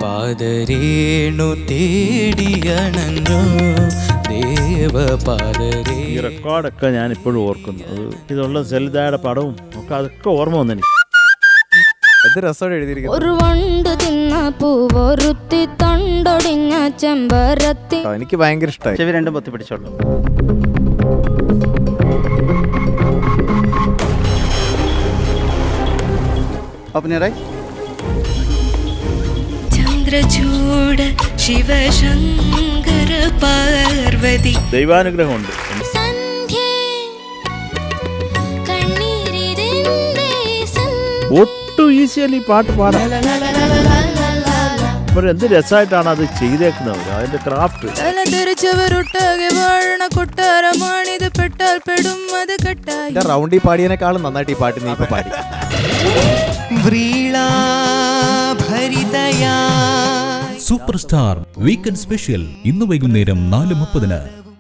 പാദരേണു തേടിയണഞ്ഞു ദേവപാദരേ. ഈ റെക്കോർഡൊക്കെ ഞാൻ ഇപ്പോഴും ഓർക്കുന്നു. ഇതുള്ള സലിതയുടെ പടവും ഒക്കെ അതൊക്കെ ഓർമ്മ വന്നെനിക്ക്. എന്ത് രസമാണ് എഴുതിയിരിക്കുന്നത്. ഒരു വണ്ട് തിന്ന പൂവൊരുത്തി തണ്ടൊടിഞ്ഞ ചെമ്പരത്തി. എനിക്ക് ഭയങ്കര ഇഷ്ടമായി. ചെവി രണ്ടും പൊത്തി പിടിച്ചോളൂ. ഓപ്പണിയറായി ചന്ദ്രചൂഡ ശിവശങ്കര പാർവതി. ദൈവാനുഗ്രഹമുണ്ട്. ഒട്ടും ഈസിയല്ല ഈ പാട്ട് പാടാൻ. എന്ത് രസമായിട്ടാണ് അത് ചെയ്തേക്കുന്നത്. അതിന്റെ ക്രാഫ്റ്റ്. റൗണ്ടി പാടിയതിനേക്കാളും നന്നായിട്ട് ഈ പാട്ട് നീ ഇപ്പൊ പാടി. സൂപ്പർ സ്റ്റാർ വീക്കെൻഡ് സ്പെഷ്യൽ ഇന്ന് വൈകുന്നേരം 4:30.